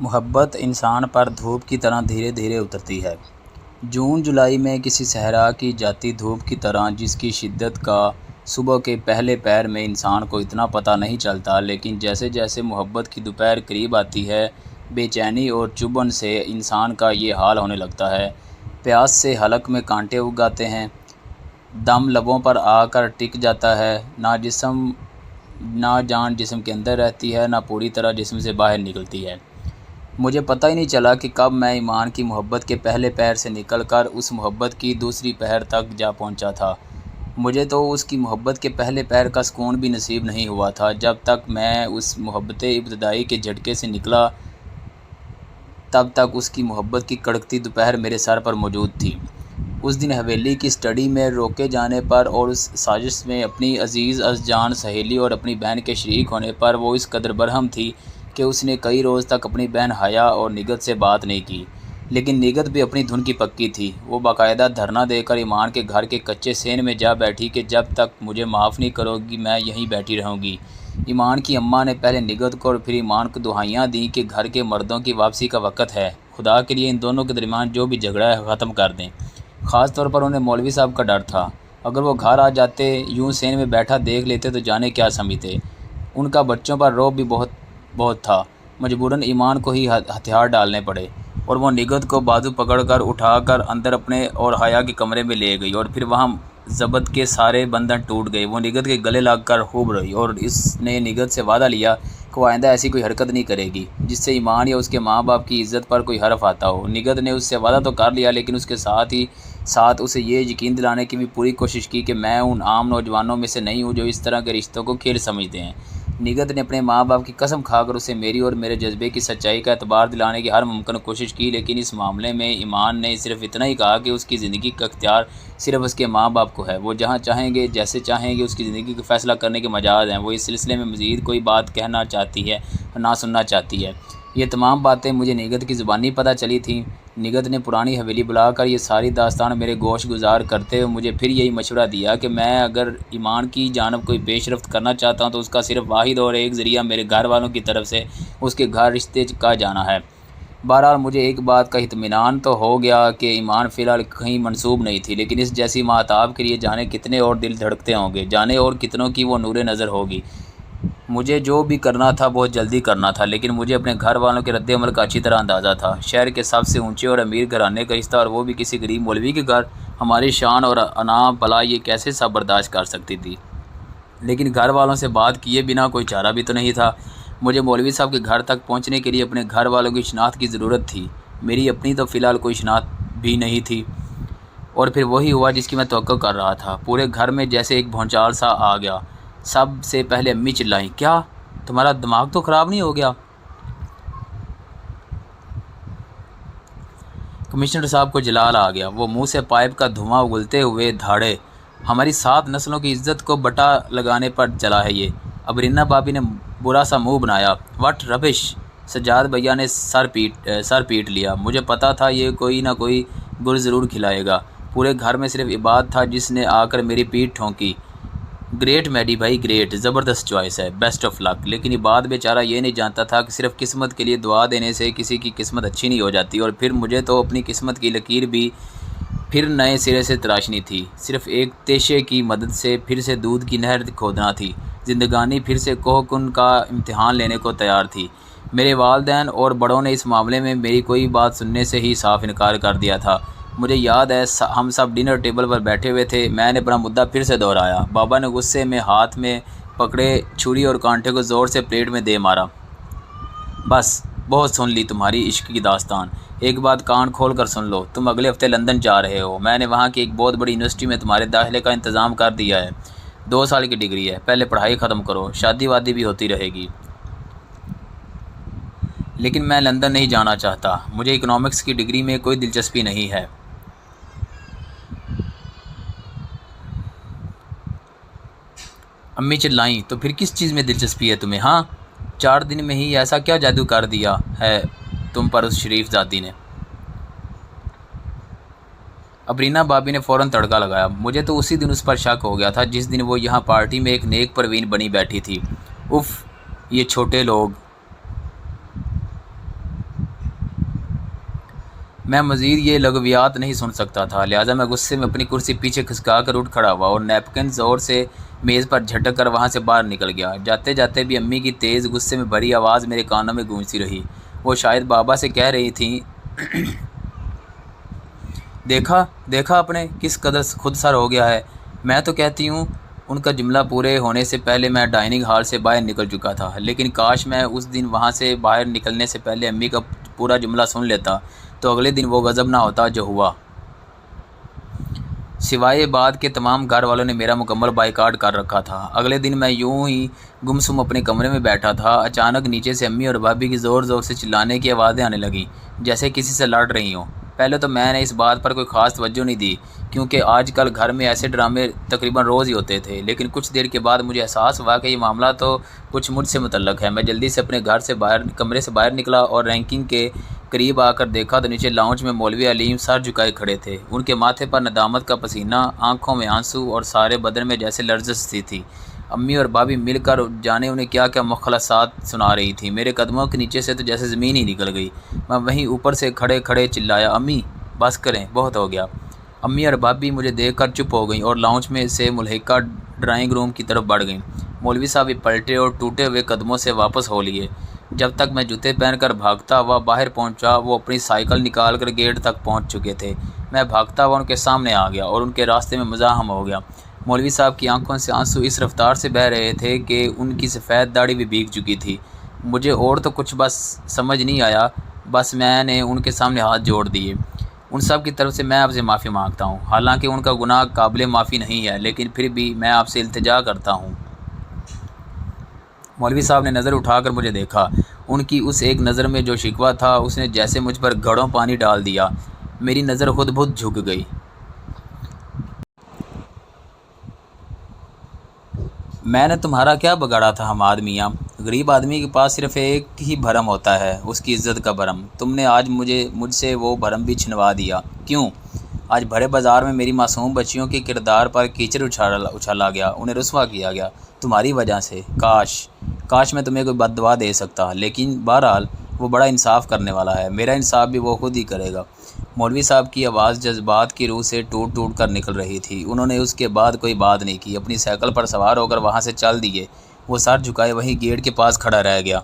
محبت انسان پر دھوپ کی طرح دھیرے دھیرے اترتی ہے، جون جولائی میں کسی صحرا کی جاتی دھوپ کی طرح، جس کی شدت کا صبح کے پہلے پہر میں انسان کو اتنا پتہ نہیں چلتا، لیکن جیسے جیسے محبت کی دوپہر قریب آتی ہے، بے چینی اور چبھن سے انسان کا یہ حال ہونے لگتا ہے۔ پیاس سے حلق میں کانٹے اگ آتے ہیں، دم لبوں پر آ کر ٹک جاتا ہے، نہ جان جسم کے اندر رہتی ہے، نہ پوری طرح جسم سے باہر نکلتی ہے۔ مجھے پتہ ہی نہیں چلا کہ کب میں ایمان کی محبت کے پہلے پہر سے نکل کر اس محبت کی دوسری پہر تک جا پہنچا تھا۔ مجھے تو اس کی محبت کے پہلے پہر کا سکون بھی نصیب نہیں ہوا تھا۔ جب تک میں اس محبت ابتدائی کے جھٹکے سے نکلا، تب تک اس کی محبت کی کڑکتی دوپہر میرے سر پر موجود تھی۔ اس دن حویلی کی اسٹڈی میں روکے جانے پر اور اس سازش میں اپنی عزیز از جان سہیلی اور اپنی بہن کے شریک ہونے پر وہ اس قدر برہم تھی کہ اس نے کئی روز تک اپنی بہن حیا اور نگت سے بات نہیں کی۔ لیکن نگت بھی اپنی دھن کی پکی تھی۔ وہ باقاعدہ دھرنا دے کر ایمان کے گھر کے کچے سین میں جا بیٹھی کہ جب تک مجھے معاف نہیں کرو گی میں یہیں بیٹھی رہوں گی۔ ایمان کی اماں نے پہلے نگت کو اور پھر ایمان کو دہائیاں دیں کہ گھر کے مردوں کی واپسی کا وقت ہے، خدا کے لیے ان دونوں کے درمیان جو بھی جھگڑا ہے ختم کر دیں۔ خاص طور پر انہیں مولوی صاحب کا ڈر تھا، اگر وہ گھر آ جاتے، یوں سین میں بیٹھا دیکھ لیتے تو جانے کیا سمجھتے۔ ان کا بچوں پر رعب بھی بہت تھا۔ مجبوراً ایمان کو ہی ہتھیار ڈالنے پڑے اور وہ نگت کو بازو پکڑ کر اٹھا کر اندر اپنے اور حیا کے کمرے میں لے گئی، اور پھر وہاں ضبط کے سارے بندھن ٹوٹ گئے۔ وہ نگت کے گلے لگ کر خوب روئی اور اس نے نگت سے وعدہ لیا کہ وہ آئندہ ایسی کوئی حرکت نہیں کرے گی جس سے ایمان یا اس کے ماں باپ کی عزت پر کوئی حرف آتا ہو۔ نگت نے اس سے وعدہ تو کر لیا، لیکن اس کے ساتھ اسے یہ یقین دلانے کی بھی پوری کوشش کی کہ میں ان عام نوجوانوں میں سے نہیں ہوں جو اس طرح کے رشتوں کو کھیل سمجھتے ہیں۔ نگت نے اپنے ماں باپ کی قسم کھا کر اسے میری اور میرے جذبے کی سچائی کا اعتبار دلانے کی ہر ممکن کوشش کی، لیکن اس معاملے میں ایمان نے صرف اتنا ہی کہا کہ اس کی زندگی کا اختیار صرف اس کے ماں باپ کو ہے، وہ جہاں چاہیں گے جیسے چاہیں گے اس کی زندگی کا فیصلہ کرنے کے مجاز ہیں۔ وہ اس سلسلے میں مزید کوئی بات کہنا چاہتی ہے اور نہ سننا چاہتی ہے۔ یہ تمام باتیں مجھے نگت کی زبانی پتہ چلی تھیں۔ نگت نے پرانی حویلی بلا کر یہ ساری داستان میرے گوش گزار کرتے ہوئے مجھے پھر یہی مشورہ دیا کہ میں اگر ایمان کی جانب کوئی پیش رفت کرنا چاہتا ہوں تو اس کا صرف واحد اور ایک ذریعہ میرے گھر والوں کی طرف سے اس کے گھر رشتے کا جانا ہے۔ بہرحال مجھے ایک بات کا اطمینان تو ہو گیا کہ ایمان فی الحال کہیں منسوب نہیں تھی، لیکن اس جیسی مہتاب کے لیے جانے کتنے اور دل دھڑکتے ہوں گے، جانے اور کتنوں کی وہ نور نظر ہوگی۔ مجھے جو بھی کرنا تھا بہت جلدی کرنا تھا، لیکن مجھے اپنے گھر والوں کے رد عمل کا اچھی طرح اندازہ تھا۔ شہر کے سب سے اونچے اور امیر گھرانے کا رشتہ اور وہ بھی کسی غریب مولوی کے گھر، ہماری شان اور انا بھلا یہ کیسے سب برداشت کر سکتی تھی؟ لیکن گھر والوں سے بات کیے بنا کوئی چارہ بھی تو نہیں تھا۔ مجھے مولوی صاحب کے گھر تک پہنچنے کے لیے اپنے گھر والوں کی شناخت کی ضرورت تھی۔ میری اپنی تو فی الحال کوئی شناخت بھی نہیں تھی، اور پھر وہی ہوا جس کی میں توقع کر رہا تھا۔ پورے گھر میں جیسے ایک بھونچال سا آ گیا۔ سب سے پہلے امی چلائیں، کیا تمہارا دماغ تو خراب نہیں ہو گیا؟ کمشنر صاحب کو جلال آ گیا۔ وہ منہ سے پائپ کا دھواں اگلتے ہوئے دھاڑے، ہماری 7 نسلوں کی عزت کو بٹا لگانے پر چلا ہے یہ۔ ابرینا بابی نے برا سا منہ بنایا۔ واٹ ربش! سجاد بھیا نے سر پیٹ لیا۔ مجھے پتا تھا یہ کوئی نہ کوئی گل ضرور کھلائے گا۔ پورے گھر میں صرف عباد تھا جس نے آ کر میری پیٹھ ٹھونکی۔ گریٹ میڈی بھائی گریٹ، زبردست چوائس ہے، بیسٹ آف لک۔ لیکن عباد بیچارہ یہ نہیں جانتا تھا کہ صرف قسمت کے لیے دعا دینے سے کسی کی قسمت اچھی نہیں ہو جاتی، اور پھر مجھے تو اپنی قسمت کی لکیر بھی پھر نئے سرے سے تراشنی تھی۔ صرف ایک تیشے کی مدد سے پھر سے دودھ کی نہر کھودنا تھی۔ زندگانی پھر سے کوہ کن کا امتحان لینے کو تیار تھی۔ میرے والدین اور بڑوں نے اس معاملے میں میری کوئی بات سننے سے ہی صاف انکار کر دیا تھا۔ مجھے یاد ہے ہم سب ڈنر ٹیبل پر بیٹھے ہوئے تھے، میں نے اپنا مدعا پھر سے دہرایا۔ بابا نے غصے میں ہاتھ میں پکڑے چھری اور کانٹے کو زور سے پلیٹ میں دے مارا۔ بس بہت سن لی تمہاری عشق کی داستان، ایک بات کان کھول کر سن لو، تم اگلے ہفتے لندن جا رہے ہو۔ میں نے وہاں کی ایک بہت بڑی یونیورسٹی میں تمہارے داخلے کا انتظام کر دیا ہے۔ 2 سال کی ڈگری ہے، پہلے پڑھائی ختم کرو، شادی وادی بھی ہوتی رہے گی۔ لیکن میں لندن نہیں جانا چاہتا، مجھے اکنامکس کی ڈگری میں کوئی دلچسپی نہیں ہے۔ امی چلائیں، تو پھر کس چیز میں دلچسپی ہے تمہیں؟ ہاں، 4 دن میں ہی ایسا کیا جادو کر دیا ہے تم پر اس شریف ذاتی نے؟ ابرینا بابی نے فوراً تڑکا لگایا۔ مجھے تو اسی دن اس پر شک ہو گیا تھا جس دن وہ یہاں پارٹی میں ایک نیک پروین بنی بیٹھی تھی۔ اف، یہ چھوٹے لوگ میں مزید یہ لغویات نہیں سن سکتا تھا، لہٰذا میں غصے میں اپنی کرسی پیچھے کھسکا کر اٹھ کھڑا ہوا اور نیپکن زور سے میز پر جھٹک کر وہاں سے باہر نکل گیا۔ جاتے جاتے بھی امی کی تیز غصے میں بھری آواز میرے کانوں میں گونجتی رہی۔ وہ شاید بابا سے کہہ رہی تھیں، دیکھا آپ نے کس قدر خود سر ہو گیا ہے۔ میں تو کہتی ہوں ان کا جملہ پورے ہونے سے پہلے میں ڈائننگ ہال سے باہر نکل چکا تھا، لیکن کاش میں اس دن وہاں سے باہر نکلنے سے پہلے امی کا پورا جملہ سن لیتا تو اگلے دن وہ غضب نہ ہوتا جو ہوا۔ سوائے بعد کے تمام گھر والوں نے میرا مکمل بائیکاٹ کر رکھا تھا۔ اگلے دن میں یوں ہی گمسم اپنے کمرے میں بیٹھا تھا، اچانک نیچے سے امی اور بھابھی کی زور زور سے چلانے کی آوازیں آنے لگیں، جیسے کسی سے لڑ رہی ہوں۔ پہلے تو میں نے اس بات پر کوئی خاص توجہ نہیں دی، کیونکہ آج کل گھر میں ایسے ڈرامے تقریباً روز ہی ہوتے تھے، لیکن کچھ دیر کے بعد مجھے احساس ہوا کہ یہ معاملہ تو کچھ مجھ سے متعلق ہے۔ میں جلدی سے اپنے کمرے سے باہر نکلا اور رینکنگ کے قریب آ کر دیکھا تو نیچے لاؤنج میں مولوی علیم سر جھکائے کھڑے تھے۔ ان کے ماتھے پر ندامت کا پسینہ، آنکھوں میں آنسو اور سارے بدن میں جیسے لرزش سی تھی۔ امی اور بھابھی مل کر جانے انہیں کیا کیا مخلصات سنا رہی تھیں۔ میرے قدموں کے نیچے سے تو جیسے زمین ہی نکل گئی۔ میں وہیں اوپر سے کھڑے کھڑے چلایا، امی بس کریں، بہت ہو گیا۔ امی اور بھابھی مجھے دیکھ کر چپ ہو گئیں اور لاؤنج میں سے ملحقہ ڈرائنگ روم کی طرف بڑھ گئیں۔ مولوی صاحب بھی پلٹے اور ٹوٹے ہوئے قدموں سے واپس ہو لیے۔ جب تک میں جوتے پہن کر بھاگتا ہوا باہر پہنچا، وہ اپنی سائیکل نکال کر گیٹ تک پہنچ چکے تھے۔ میں بھاگتا ہوا ان کے سامنے آ گیا اور ان کے راستے میں مزاحم ہو گیا۔ مولوی صاحب کی آنکھوں سے آنسو اس رفتار سے بہہ رہے تھے کہ ان کی سفید داڑھی بھی بھیگ چکی تھی۔ مجھے اور تو کچھ بس سمجھ نہیں آیا، بس میں نے ان کے سامنے ہاتھ جوڑ دیے۔ ان سب کی طرف سے میں آپ سے معافی مانگتا ہوں، حالانکہ ان کا گناہ قابل معافی نہیں ہے، لیکن پھر بھی میں آپ سے التجا کرتا ہوں۔ مولوی صاحب نے نظر اٹھا کر مجھے دیکھا۔ ان کی اس ایک نظر میں جو شکوہ تھا اس نے جیسے مجھ پر گھڑوں پانی ڈال دیا۔ میری نظر خود بخود جھک گئی۔ میں نے تمہارا کیا بگاڑا تھا حماد میاں؟ غریب آدمی کے پاس صرف ایک ہی بھرم ہوتا ہے، اس کی عزت کا بھرم۔ تم نے آج مجھ سے وہ بھرم بھی چھنوا دیا۔ کیوں؟ آج بھرے بازار میں میری معصوم بچیوں کے کردار پر کیچڑ اچھالا گیا، انہیں رسوا کیا گیا تمہاری وجہ سے۔ کاش میں تمہیں کوئی بد دعا دے سکتا، لیکن بہرحال وہ بڑا انصاف کرنے والا ہے، میرا انصاف بھی وہ خود ہی کرے گا۔ مولوی صاحب کی آواز جذبات کی روح سے ٹوٹ ٹوٹ کر نکل رہی تھی۔ انہوں نے اس کے بعد کوئی بات نہیں کی، اپنی سائیکل پر سوار ہو کر وہاں سے چل دیے۔ وہ سر جھکائے وہیں گیٹ کے پاس کھڑا رہ گیا۔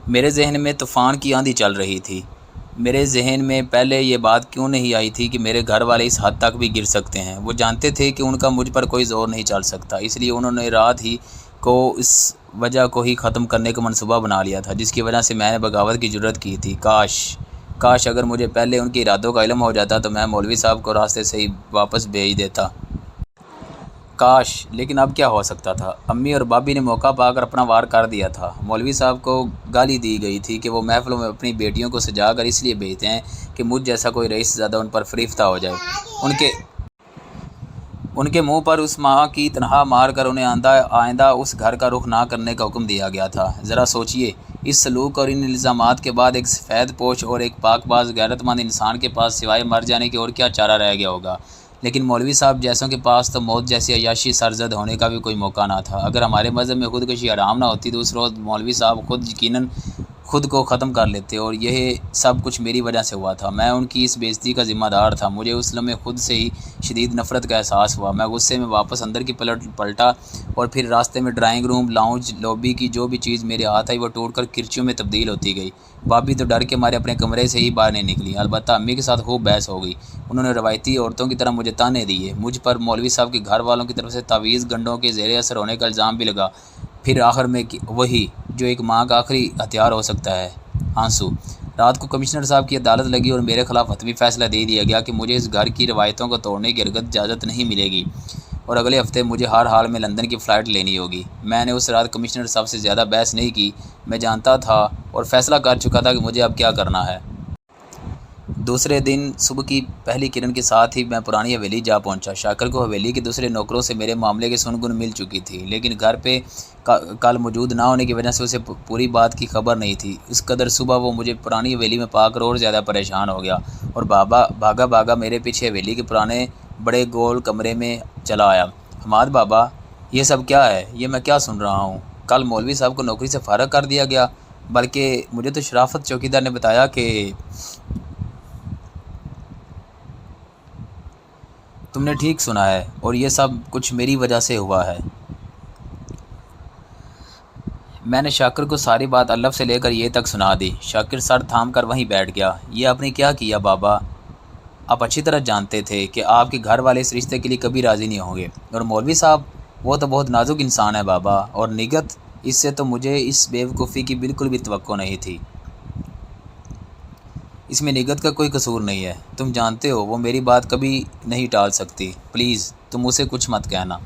میرے ذہن میں طوفان کی آندھی چل رہی تھی۔ میرے ذہن میں پہلے یہ بات کیوں نہیں آئی تھی کہ میرے گھر والے اس حد تک بھی گر سکتے ہیں۔ وہ جانتے تھے کہ ان کا مجھ پر کوئی زور نہیں چل سکتا، اس لیے انہوں نے رات ہی کو اس وجہ کو ہی ختم کرنے کا منصوبہ بنا لیا تھا جس کی وجہ سے میں نے بغاوت کی جرات کی تھی۔ کاش اگر مجھے پہلے ان کے ارادوں کا علم ہو جاتا تو میں مولوی صاحب کو راستے سے ہی واپس بھیج دیتا۔ لیکن اب کیا ہو سکتا تھا؟ امی اور بابی نے موقع پا کر اپنا وار کر دیا تھا۔ مولوی صاحب کو گالی دی گئی تھی کہ وہ محفلوں میں اپنی بیٹیوں کو سجا کر اس لیے بھیجتے ہیں کہ مجھ جیسا کوئی رئیس زیادہ ان پر فریفتہ ہو جائے۔ ان کے منہ پر اس ماں کی تنہا مار کر انہیں آئندہ اس گھر کا رخ نہ کرنے کا حکم دیا گیا تھا۔ ذرا سوچئے، اس سلوک اور ان الزامات کے بعد ایک سفید پوش اور ایک پاک باز غیرت مند انسان کے پاس سوائے مر جانے کے اور کیا چارہ رہ گیا ہوگا؟ لیکن مولوی صاحب جیسوں کے پاس تو موت جیسی عیاشی سرزد ہونے کا بھی کوئی موقع نہ تھا۔ اگر ہمارے مذہب میں خودکشی حرام نہ ہوتی تو اس روز مولوی صاحب یقیناً خود کو ختم کر لیتے، اور یہ سب کچھ میری وجہ سے ہوا تھا۔ میں ان کی اس بے عزتی کا ذمہ دار تھا۔ مجھے اس لمحے خود سے ہی شدید نفرت کا احساس ہوا۔ میں غصے میں واپس اندر کی پلٹا اور پھر راستے میں ڈرائنگ روم، لاؤنج، لابی کی جو بھی چیز میرے ہاتھ آئی وہ ٹوٹ کر کرچیوں میں تبدیل ہوتی گئی۔ بابی تو ڈر کے مارے اپنے کمرے سے ہی باہر نہیں نکلی، البتہ امی کے ساتھ خوب بحث ہو گئی۔ انہوں نے روایتی عورتوں کی طرح مجھے تانے دیے۔ مجھ پر مولوی صاحب کے گھر والوں کی طرف سے تعویذ گنڈوں کے زیر اثر ہونے کا الزام بھی لگا۔ پھر آخر میں وہی جو ایک ماں کا آخری ہتھیار ہو سکتا ہے، آنسو۔ رات کو کمشنر صاحب کی عدالت لگی اور میرے خلاف حتمی فیصلہ دے دیا گیا کہ مجھے اس گھر کی روایتوں کو توڑنے کی ہرگز اجازت نہیں ملے گی اور اگلے ہفتے مجھے ہر حال میں لندن کی فلائٹ لینی ہوگی۔ میں نے اس رات کمشنر صاحب سے زیادہ بحث نہیں کی۔ میں جانتا تھا اور فیصلہ کر چکا تھا کہ مجھے اب کیا کرنا ہے۔ دوسرے دن صبح کی پہلی کرن کے ساتھ ہی میں پرانی حویلی جا پہنچا۔ شاکر کو حویلی کے دوسرے نوکروں سے میرے معاملے کی سن مل چکی تھی، لیکن گھر پہ کل موجود نہ ہونے کی وجہ سے اسے پوری بات کی خبر نہیں تھی۔ اس قدر صبح وہ مجھے پرانی حویلی میں پا کر اور زیادہ پریشان ہو گیا اور بھاگا میرے پیچھے حویلی کے پرانے بڑے گول کمرے میں چلا آیا۔ حماد بابا، یہ سب کیا ہے؟ یہ میں کیا سن رہا ہوں؟ کل مولوی صاحب کو نوکری سے فارغ کر دیا گیا، بلکہ مجھے تو شرافت چوکیدار نے بتایا کہ تم نے ٹھیک سنا ہے، اور یہ سب کچھ میری وجہ سے ہوا ہے۔ میں نے شاکر کو ساری بات الف سے لے کر یہ تک سنا دی۔ شاکر سر تھام کر وہیں بیٹھ گیا۔ یہ آپ نے کیا کیا بابا؟ آپ اچھی طرح جانتے تھے کہ آپ کے گھر والے اس رشتے کے لیے کبھی راضی نہیں ہوں گے، اور مولوی صاحب وہ تو بہت نازک انسان ہے بابا، اور نگت اس سے تو مجھے اس بیوقوفی کی بالکل بھی توقع نہیں تھی۔ اس میں نگت کا کوئی قصور نہیں ہے، تم جانتے ہو وہ میری بات کبھی نہیں ٹال سکتی۔ پلیز تم اسے کچھ مت کہنا۔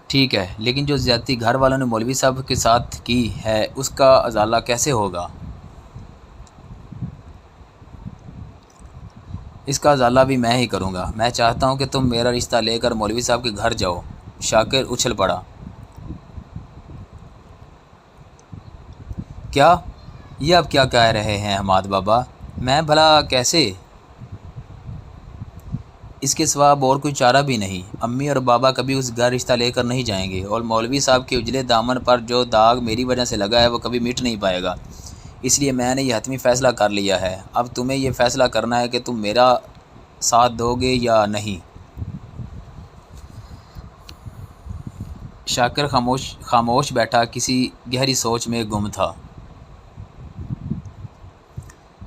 ٹھیک ہے، لیکن جو زیادتی گھر والوں نے مولوی صاحب کے ساتھ کی ہے اس کا ازالہ کیسے ہوگا؟ اس کا ازالہ بھی میں ہی کروں گا۔ میں چاہتا ہوں کہ تم میرا رشتہ لے کر مولوی صاحب کے گھر جاؤ۔ شاکر اچھل پڑا۔ کیا؟ یہ آپ کیا کہہ رہے ہیں حماد بابا؟ میں بھلا کیسے؟ اس کے سوا اب اور کوئی چارہ بھی نہیں۔ امی اور بابا کبھی اس گھر رشتہ لے کر نہیں جائیں گے، اور مولوی صاحب کے اجلے دامن پر جو داغ میری وجہ سے لگا ہے وہ کبھی مٹ نہیں پائے گا۔ اس لیے میں نے یہ حتمی فیصلہ کر لیا ہے۔ اب تمہیں یہ فیصلہ کرنا ہے کہ تم میرا ساتھ دو گے یا نہیں۔ شاکر خاموش بیٹھا کسی گہری سوچ میں گم تھا۔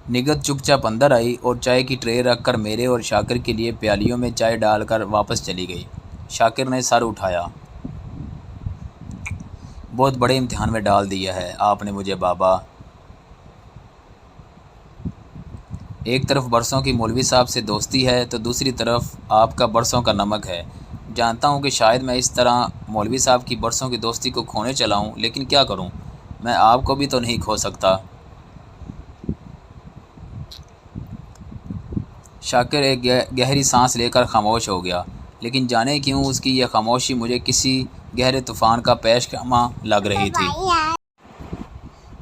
نگت چپ چاپ اندر آئی اور چائے کی ٹرے رکھ کر میرے اور شاکر کے لیے پیالیوں میں چائے ڈال کر واپس چلی گئی۔ شاکر نے سر اٹھایا۔ بہت بڑے امتحان میں ڈال دیا ہے آپ نے مجھے بابا۔ ایک طرف برسوں کی مولوی صاحب سے دوستی ہے تو دوسری طرف آپ کا برسوں کا نمک ہے۔ جانتا ہوں کہ شاید میں اس طرح مولوی صاحب کی برسوں کی دوستی کو کھونے چلا ہوں، لیکن کیا کروں، میں آپ کو بھی تو نہیں کھو سکتا۔ شاکر ایک گہری سانس لے کر خاموش ہو گیا، لیکن جانے کیوں اس کی یہ خاموشی مجھے کسی گہرے طوفان کا پیش خیمہ لگ رہی تھی۔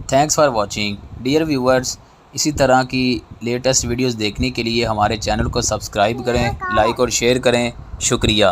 Thanks for watching dear viewers. اسی طرح کی لیٹسٹ ویڈیوز دیکھنے کے لیے ہمارے چینل کو سبسکرائب کریں، لائک اور شیئر کریں۔ شکریہ۔